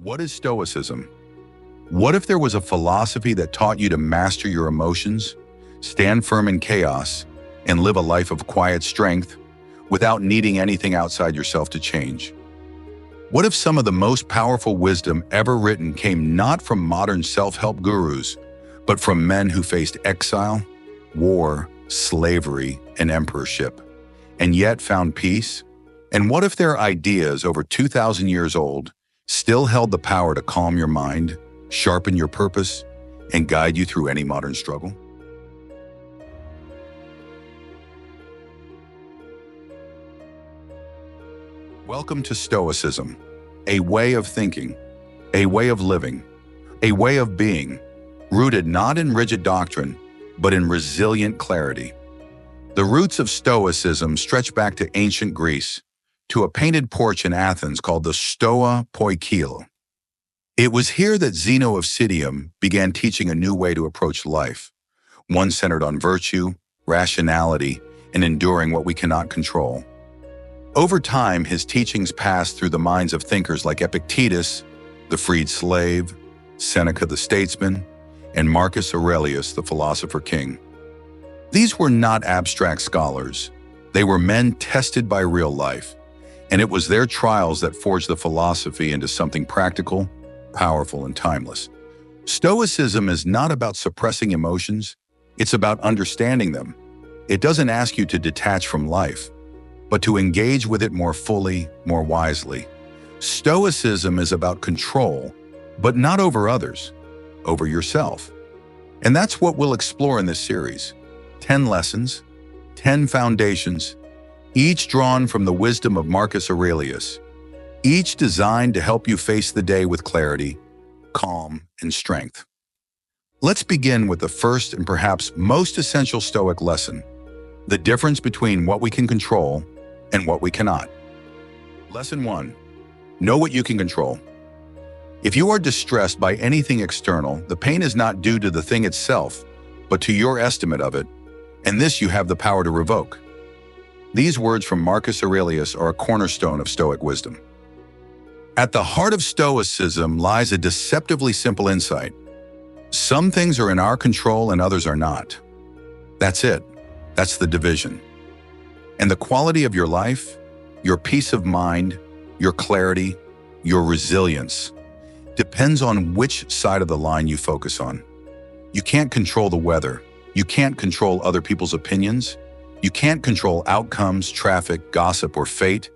What is Stoicism? What if there was a philosophy that taught you to master your emotions, stand firm in chaos, and live a life of quiet strength without needing anything outside yourself to change? What if some of the most powerful wisdom ever written came not from modern self-help gurus, but from men who faced exile, war, slavery, and emperorship, and yet found peace? And what if their ideas, over 2,000 years old, still held the power to calm your mind, sharpen your purpose, and guide you through any modern struggle? Welcome to Stoicism, a way of thinking, a way of living, a way of being, rooted not in rigid doctrine, but in resilient clarity. The roots of Stoicism stretch back to ancient Greece, to a painted porch in Athens called the Stoa Poikile. It was here that Zeno of Citium began teaching a new way to approach life, one centered on virtue, rationality, and enduring what we cannot control. Over time, his teachings passed through the minds of thinkers like Epictetus, the freed slave, Seneca the statesman, and Marcus Aurelius, the philosopher king. These were not abstract scholars. They were men tested by real life, and it was their trials that forged the philosophy into something practical, powerful, and timeless. Stoicism is not about suppressing emotions, it's about understanding them. It doesn't ask you to detach from life, but to engage with it more fully, more wisely. Stoicism is about control, but not over others, over yourself. And that's what we'll explore in this series. 10 lessons, 10 foundations, each drawn from the wisdom of Marcus Aurelius, each designed to help you face the day with clarity, calm, and strength. Let's begin with the first and perhaps most essential Stoic lesson, the difference between what we can control and what we cannot. Lesson 1. Know what you can control. If you are distressed by anything external, the pain is not due to the thing itself, but to your estimate of it, and this you have the power to revoke. These words from Marcus Aurelius are a cornerstone of Stoic wisdom. At the heart of Stoicism lies a deceptively simple insight. Some things are in our control and others are not. That's it. That's the division. And the quality of your life, your peace of mind, your clarity, your resilience, depends on which side of the line you focus on. You can't control the weather. You can't control other people's opinions. You can't control outcomes, traffic, gossip, or fate,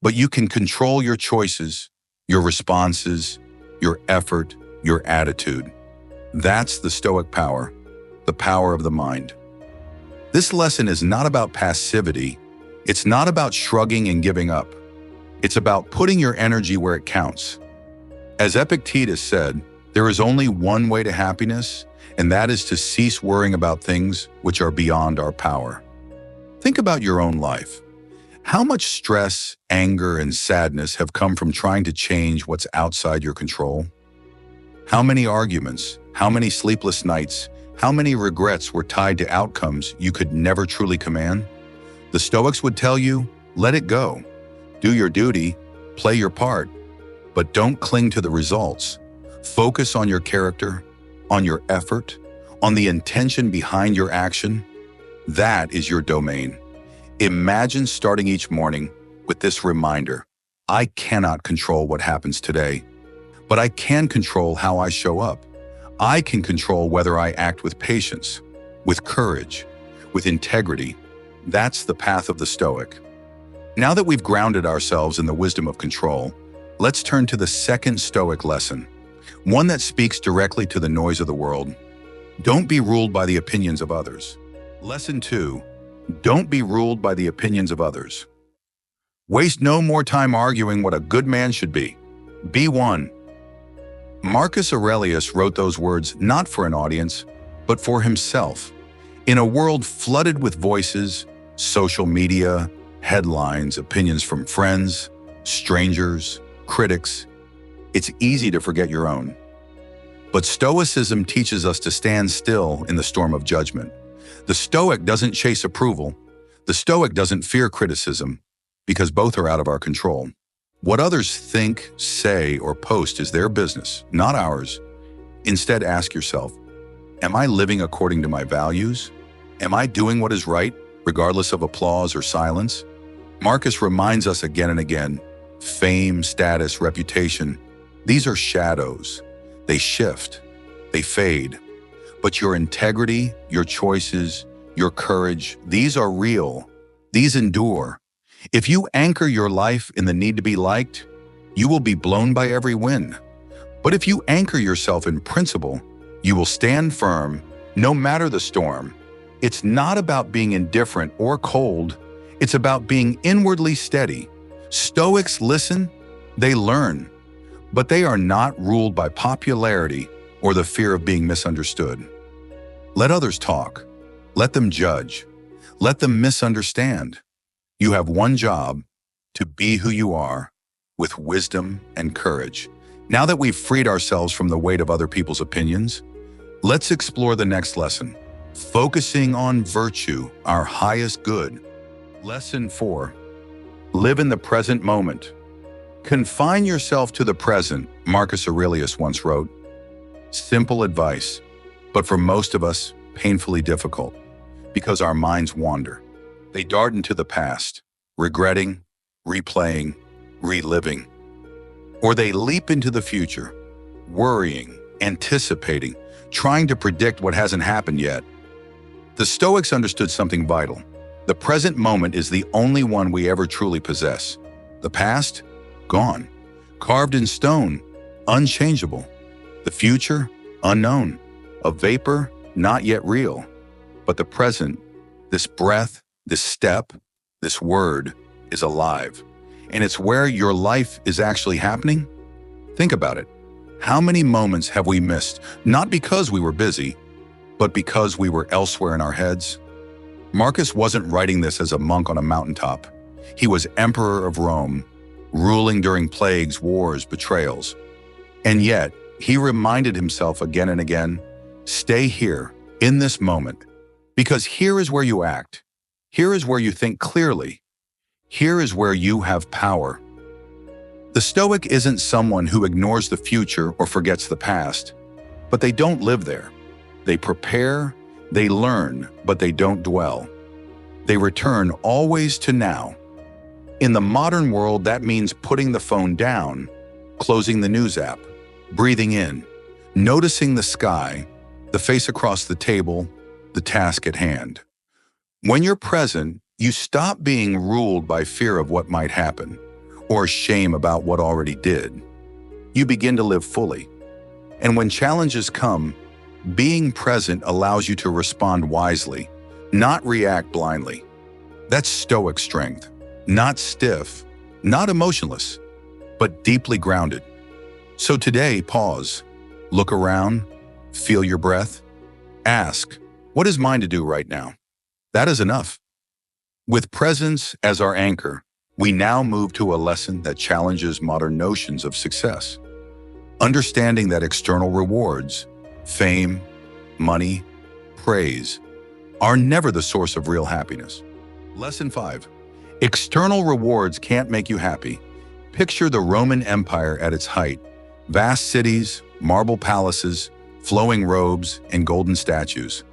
but you can control your choices, your responses, your effort, your attitude. That's the Stoic power, the power of the mind. This lesson is not about passivity. It's not about shrugging and giving up. It's about putting your energy where it counts. As Epictetus said, there is only one way to happiness, and that is to cease worrying about things which are beyond our power. Think about your own life. How much stress, anger, and sadness have come from trying to change what's outside your control? How many arguments, how many sleepless nights, how many regrets were tied to outcomes you could never truly command? The Stoics would tell you, let it go. Do your duty, play your part, but don't cling to the results. Focus on your character, on your effort, on the intention behind your action. That is your domain. Imagine starting each morning with this reminder: I cannot control what happens today, but I can control how I show up. I can control whether I act with patience, with courage, with integrity. That's the path of the Stoic. Now that we've grounded ourselves in the wisdom of control, let's turn to the second Stoic lesson, one that speaks directly to the noise of the world. Don't be ruled by the opinions of others. Lesson 2. Don't be ruled by the opinions of others. Waste no more time arguing what a good man should be. Be one. Marcus Aurelius wrote those words not for an audience, but for himself. In a world flooded with voices, social media, headlines, opinions from friends, strangers, critics, it's easy to forget your own. But Stoicism teaches us to stand still in the storm of judgment. The Stoic doesn't chase approval. The Stoic doesn't fear criticism, because both are out of our control. What others think, say, or post is their business, not ours. Instead, ask yourself, am I living according to my values? Am I doing what is right, regardless of applause or silence? Marcus reminds us again and again, fame, status, reputation, these are shadows. They shift, they fade. But your integrity, your choices, your courage, these are real. These endure. If you anchor your life in the need to be liked, you will be blown by every wind. But if you anchor yourself in principle, you will stand firm, no matter the storm. It's not about being indifferent or cold. It's about being inwardly steady. Stoics listen, they learn, but they are not ruled by popularity or the fear of being misunderstood. Let others talk. Let them judge. Let them misunderstand. You have one job, to be who you are, with wisdom and courage. Now that we've freed ourselves from the weight of other people's opinions, let's explore the next lesson, focusing on virtue, our highest good. Lesson 4. Live in the present moment. Confine yourself to the present, Marcus Aurelius once wrote. Simple advice, but for most of us, painfully difficult, because our minds wander. They dart into the past, regretting, replaying, reliving. Or they leap into the future, worrying, anticipating, trying to predict what hasn't happened yet. The Stoics understood something vital. The present moment is the only one we ever truly possess. The past? Gone. Carved in stone, unchangeable. The future? Unknown. A vapor, not yet real. But the present, this breath, this step, this word, is alive. And it's where your life is actually happening. Think about it. How many moments have we missed, not because we were busy, but because we were elsewhere in our heads? Marcus wasn't writing this as a monk on a mountaintop. He was emperor of Rome, ruling during plagues, wars, betrayals. And yet, he reminded himself again and again, stay here, in this moment, because here is where you act. Here is where you think clearly. Here is where you have power. The Stoic isn't someone who ignores the future or forgets the past, but they don't live there. They prepare, they learn, but they don't dwell. They return always to now. In the modern world, that means putting the phone down, closing the news app, breathing in, noticing the sky, the face across the table, the task at hand. When you're present, you stop being ruled by fear of what might happen, or shame about what already did. You begin to live fully. And when challenges come, being present allows you to respond wisely, not react blindly. That's Stoic strength, not stiff, not emotionless, but deeply grounded. So today, pause, look around, feel your breath, ask, what is mine to do right now? That is enough. With presence as our anchor, we now move to a lesson that challenges modern notions of success. Understanding that external rewards, fame, money, praise, are never the source of real happiness. Lesson 5. External rewards can't make you happy. Picture the Roman Empire at its height. Vast cities, marble palaces, flowing robes, and golden statues.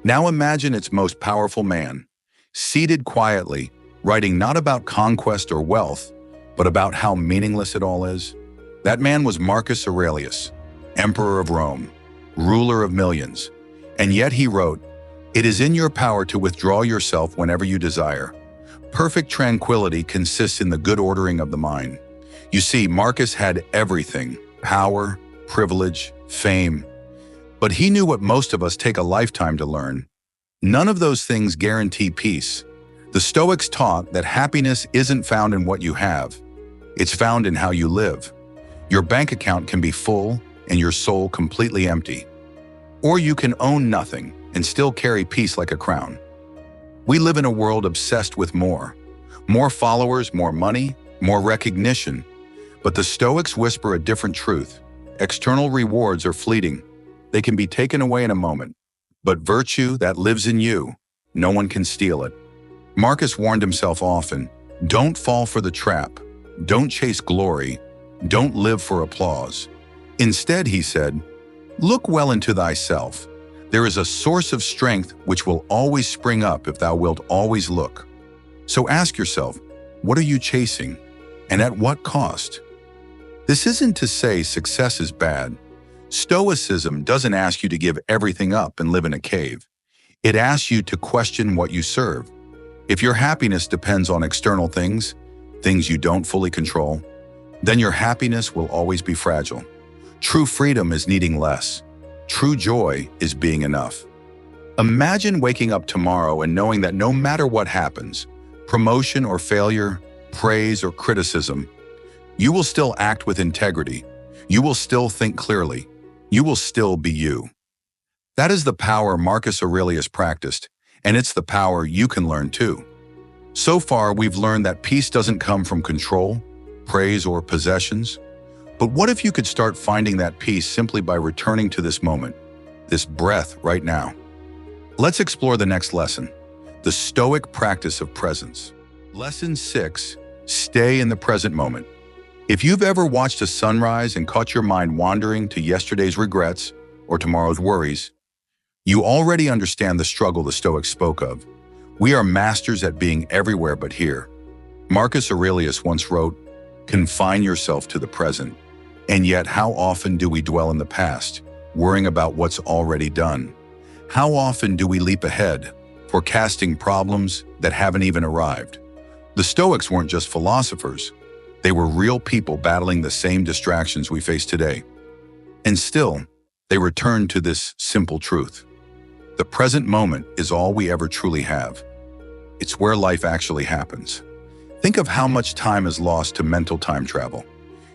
Now imagine its most powerful man, seated quietly, writing not about conquest or wealth, but about how meaningless it all is. That man was Marcus Aurelius, emperor of Rome, ruler of millions. And yet he wrote, "It is in your power to withdraw yourself whenever you desire. Perfect tranquility consists in the good ordering of the mind." You see, Marcus had everything, power, privilege, fame. But he knew what most of us take a lifetime to learn. None of those things guarantee peace. The Stoics taught that happiness isn't found in what you have. It's found in how you live. Your bank account can be full and your soul completely empty. Or you can own nothing and still carry peace like a crown. We live in a world obsessed with more. More followers, more money, more recognition. But the Stoics whisper a different truth. External rewards are fleeting. They can be taken away in a moment. But virtue that lives in you, no one can steal it. Marcus warned himself often, don't fall for the trap. Don't chase glory. Don't live for applause. Instead, he said, look well into thyself. There is a source of strength which will always spring up if thou wilt always look. So ask yourself, what are you chasing, and at what cost? This isn't to say success is bad. Stoicism doesn't ask you to give everything up and live in a cave. It asks you to question what you serve. If your happiness depends on external things you don't fully control, then your happiness will always be fragile. True freedom is needing less. True joy is being enough. Imagine waking up tomorrow and knowing that no matter what happens, promotion or failure, praise or criticism, you will still act with integrity. You will still think clearly. You will still be you. That is the power Marcus Aurelius practiced, and it's the power you can learn too. So far, we've learned that peace doesn't come from control, praise, or possessions. But what if you could start finding that peace simply by returning to this moment, this breath right now? Let's explore the next lesson, the Stoic practice of presence. Lesson 6, stay in the present moment. If you've ever watched a sunrise and caught your mind wandering to yesterday's regrets or tomorrow's worries, you already understand the struggle the Stoics spoke of. We are masters at being everywhere but here. Marcus Aurelius once wrote, confine yourself to the present. And yet, how often do we dwell in the past, worrying about what's already done? How often do we leap ahead, forecasting problems that haven't even arrived? The Stoics weren't just philosophers. They were real people battling the same distractions we face today. And still, they returned to this simple truth. The present moment is all we ever truly have. It's where life actually happens. Think of how much time is lost to mental time travel.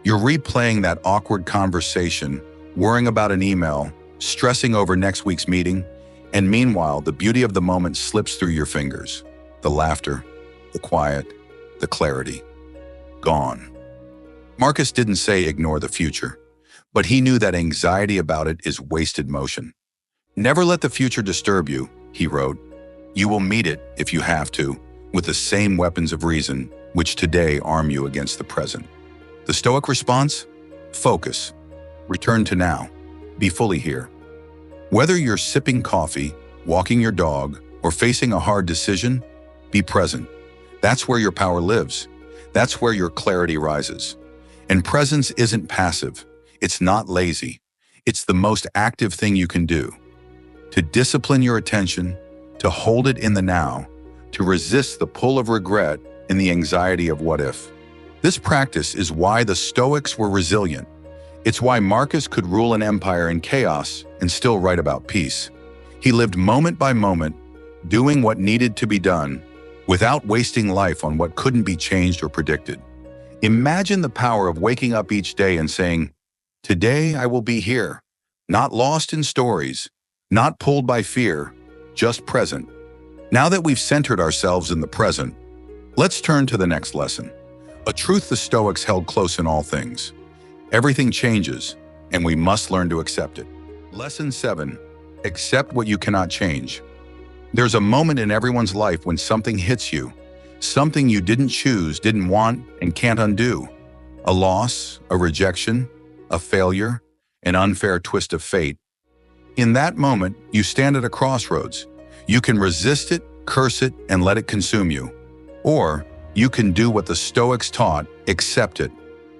You're replaying that awkward conversation, worrying about an email, stressing over next week's meeting, and meanwhile, the beauty of the moment slips through your fingers. The laughter, the quiet, the clarity. Gone. Marcus didn't say ignore the future, but he knew that anxiety about it is wasted motion. Never let the future disturb you, he wrote. You will meet it, if you have to, with the same weapons of reason which today arm you against the present. The Stoic response? Focus. Return to now. Be fully here. Whether you're sipping coffee, walking your dog, or facing a hard decision, be present. That's where your power lives. That's where your clarity rises. And presence isn't passive. It's not lazy. It's the most active thing you can do. To discipline your attention, to hold it in the now, to resist the pull of regret and the anxiety of what if. This practice is why the Stoics were resilient. It's why Marcus could rule an empire in chaos and still write about peace. He lived moment by moment, doing what needed to be done, without wasting life on what couldn't be changed or predicted. Imagine the power of waking up each day and saying, today I will be here, not lost in stories, not pulled by fear, just present. Now that we've centered ourselves in the present, let's turn to the next lesson. A truth the Stoics held close in all things. Everything changes, and we must learn to accept it. Lesson 7. Accept what you cannot change. There's a moment in everyone's life when something hits you, something you didn't choose, didn't want, and can't undo. A loss, a rejection, a failure, an unfair twist of fate. In that moment, you stand at a crossroads. You can resist it, curse it, and let it consume you. Or you can do what the Stoics taught, accept it,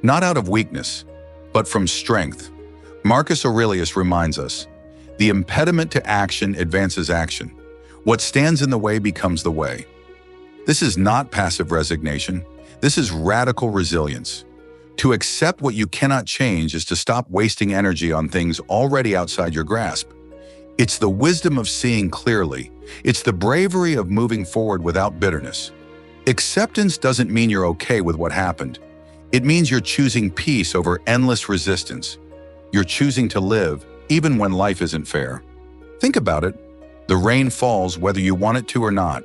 not out of weakness, but from strength. Marcus Aurelius reminds us, the impediment to action advances action. What stands in the way becomes the way. This is not passive resignation. This is radical resilience. To accept what you cannot change is to stop wasting energy on things already outside your grasp. It's the wisdom of seeing clearly. It's the bravery of moving forward without bitterness. Acceptance doesn't mean you're okay with what happened. It means you're choosing peace over endless resistance. You're choosing to live, even when life isn't fair. Think about it. The rain falls whether you want it to or not.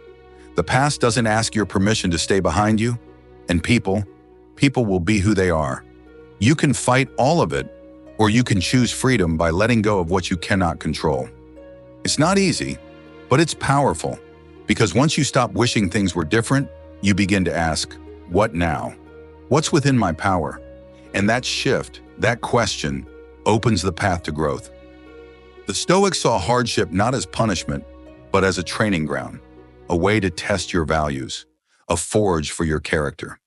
The past doesn't ask your permission to stay behind you. And people will be who they are. You can fight all of it, or you can choose freedom by letting go of what you cannot control. It's not easy, but it's powerful. Because once you stop wishing things were different, you begin to ask, what now? What's within my power? And that shift, that question, opens the path to growth. The Stoics saw hardship not as punishment, but as a training ground, a way to test your values, a forge for your character.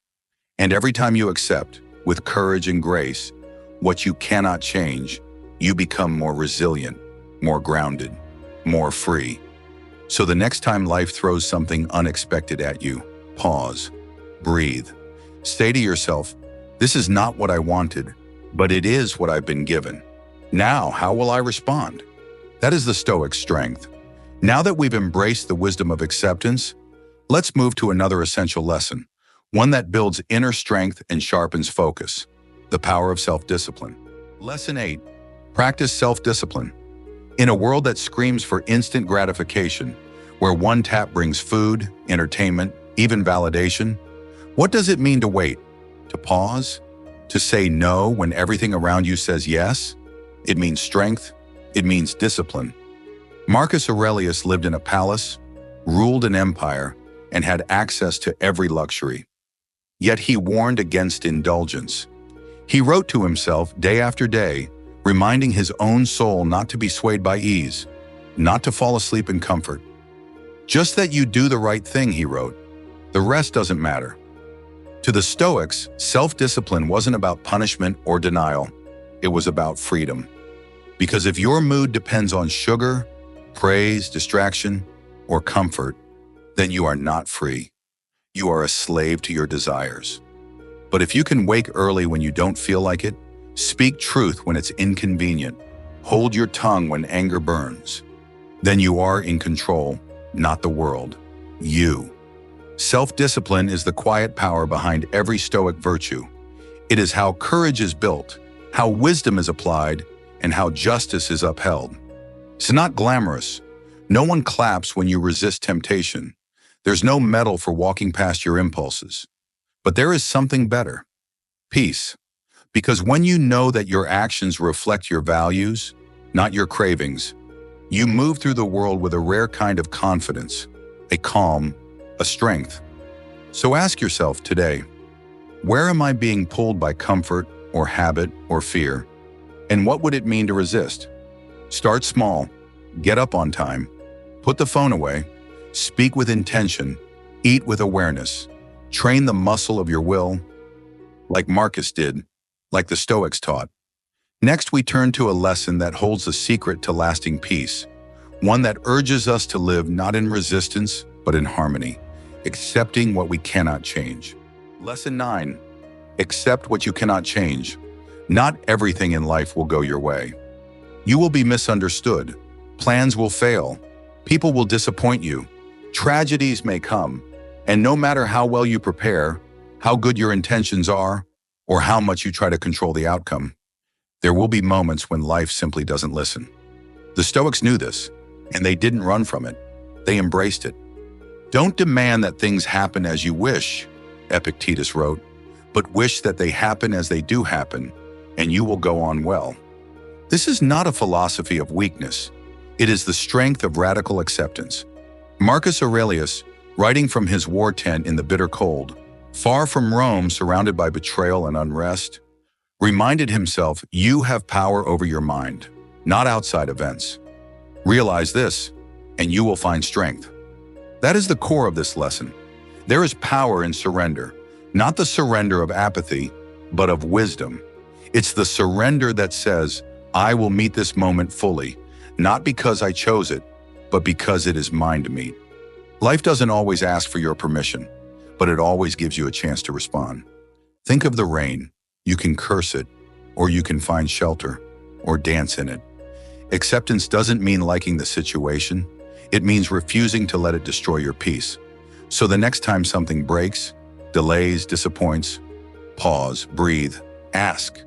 And every time you accept, with courage and grace, what you cannot change, you become more resilient, more grounded, more free. So the next time life throws something unexpected at you, pause, breathe. Say to yourself, this is not what I wanted, but it is what I've been given. Now, how will I respond? That is the Stoic strength. Now that we've embraced the wisdom of acceptance, let's move to another essential lesson, one that builds inner strength and sharpens focus, the power of self-discipline. Lesson 8, practice self-discipline. In a world that screams for instant gratification, where one tap brings food, entertainment, even validation, what does it mean to wait? To pause? To say no when everything around you says yes? It means strength. It means discipline. Marcus Aurelius lived in a palace, ruled an empire, and had access to every luxury. Yet he warned against indulgence. He wrote to himself day after day, reminding his own soul not to be swayed by ease, not to fall asleep in comfort. Just that you do the right thing, he wrote. The rest doesn't matter. To the Stoics, self-discipline wasn't about punishment or denial. It was about freedom. Because if your mood depends on sugar, praise, distraction, or comfort, then you are not free. You are a slave to your desires. But if you can wake early when you don't feel like it, speak truth when it's inconvenient, hold your tongue when anger burns, then you are in control, not the world, you. Self-discipline is the quiet power behind every Stoic virtue. It is how courage is built, how wisdom is applied, and how justice is upheld. It's not glamorous. No one claps when you resist temptation. There's no medal for walking past your impulses. But there is something better. Peace. Because when you know that your actions reflect your values, not your cravings, you move through the world with a rare kind of confidence, a calm, a strength. So ask yourself today, where am I being pulled by comfort or habit or fear? And what would it mean to resist? Start small, get up on time, put the phone away, speak with intention, eat with awareness, train the muscle of your will, like Marcus did, like the Stoics taught. Next, we turn to a lesson that holds the secret to lasting peace, one that urges us to live not in resistance, but in harmony, accepting what we cannot change. Lesson 9, accept what you cannot change. Not everything in life will go your way. You will be misunderstood. Plans will fail. People will disappoint you. Tragedies may come. And no matter how well you prepare, how good your intentions are, or how much you try to control the outcome, there will be moments when life simply doesn't listen. The Stoics knew this, and they didn't run from it. They embraced it. Don't demand that things happen as you wish, Epictetus wrote, but wish that they happen as they do happen, and you will go on well. This is not a philosophy of weakness. It is the strength of radical acceptance. Marcus Aurelius, writing from his war tent in the bitter cold, far from Rome surrounded by betrayal and unrest, reminded himself, you have power over your mind, not outside events. Realize this, and you will find strength. That is the core of this lesson. There is power in surrender, not the surrender of apathy, but of wisdom. It's the surrender that says, I will meet this moment fully, not because I chose it, but because it is mine to meet. Life doesn't always ask for your permission, but it always gives you a chance to respond. Think of the rain. You can curse it, or you can find shelter, or dance in it. Acceptance doesn't mean liking the situation. It means refusing to let it destroy your peace. So the next time something breaks, delays, disappoints, pause, breathe, ask,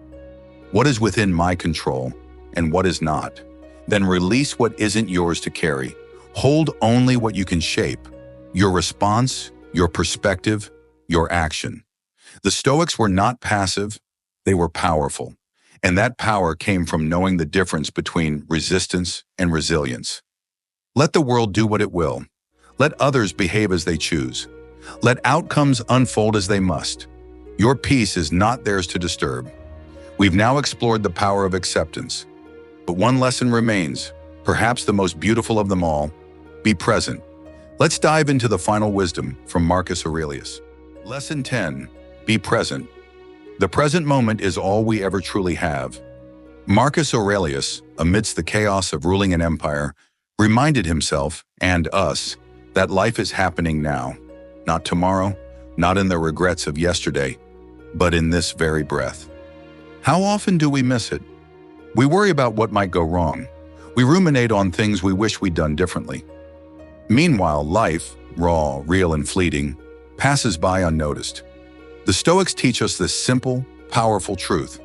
what is within my control and what is not? Then release what isn't yours to carry. Hold only what you can shape, your response, your perspective, your action. The Stoics were not passive, they were powerful. And that power came from knowing the difference between resistance and resilience. Let the world do what it will. Let others behave as they choose. Let outcomes unfold as they must. Your peace is not theirs to disturb. We've now explored the power of acceptance. But one lesson remains, perhaps the most beautiful of them all: be present. Let's dive into the final wisdom from Marcus Aurelius. Lesson 10. Be present. The present moment is all we ever truly have. Marcus Aurelius, amidst the chaos of ruling an empire, reminded himself, and us, that life is happening now, not tomorrow, not in the regrets of yesterday, but in this very breath. How often do we miss it? We worry about what might go wrong. We ruminate on things we wish we'd done differently. Meanwhile, life, raw, real, and fleeting, passes by unnoticed. The Stoics teach us this simple, powerful truth.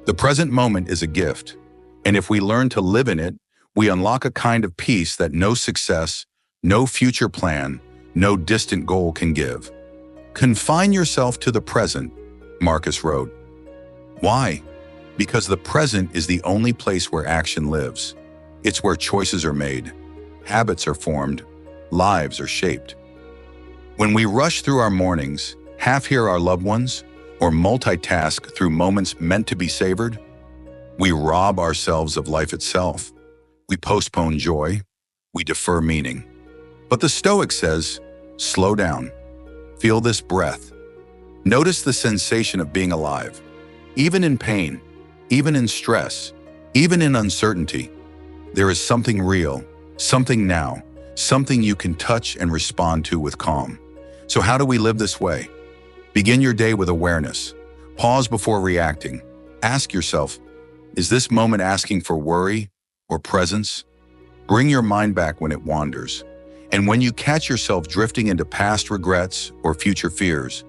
The present moment is a gift, and if we learn to live in it, we unlock a kind of peace that no success, no future plan, no distant goal can give. Confine yourself to the present, Marcus wrote. Why? Because the present is the only place where action lives. It's where choices are made, habits are formed, lives are shaped. When we rush through our mornings, half hear our loved ones, or multitask through moments meant to be savored, we rob ourselves of life itself. We postpone joy, we defer meaning. But the Stoic says, slow down, feel this breath. Notice the sensation of being alive. Even in pain, even in stress, even in uncertainty, there is something real, something now, something you can touch and respond to with calm. So how do we live this way? Begin your day with awareness. Pause before reacting. Ask yourself, is this moment asking for worry or presence? Bring your mind back when it wanders. And when you catch yourself drifting into past regrets or future fears,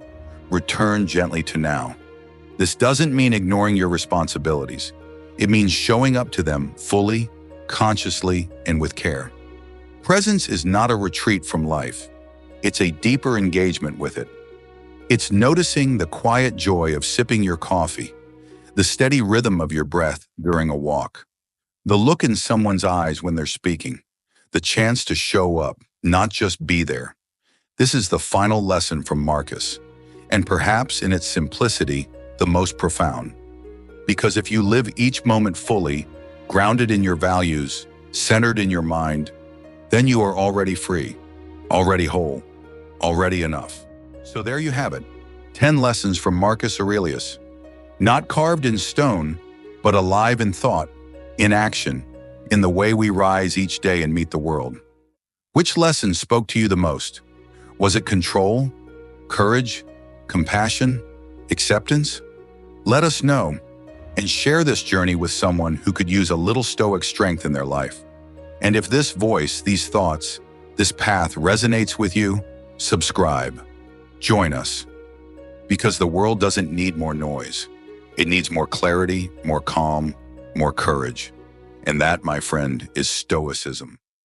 return gently to now. This doesn't mean ignoring your responsibilities. It means showing up to them fully, consciously, and with care. Presence is not a retreat from life. It's a deeper engagement with it. It's noticing the quiet joy of sipping your coffee, the steady rhythm of your breath during a walk, the look in someone's eyes when they're speaking, the chance to show up, not just be there. This is the final lesson from Marcus, and perhaps in its simplicity, the most profound. Because if you live each moment fully, grounded in your values, centered in your mind, then you are already free, already whole, already enough. So there you have it, 10 lessons from Marcus Aurelius. Not carved in stone, but alive in thought, in action, in the way we rise each day and meet the world. Which lesson spoke to you the most? Was it control, courage, compassion, acceptance? Let us know, and share this journey with someone who could use a little Stoic strength in their life. And if this voice, these thoughts, this path resonates with you, subscribe. Join us. Because the world doesn't need more noise. It needs more clarity, more calm, more courage. And that, my friend, is Stoicism.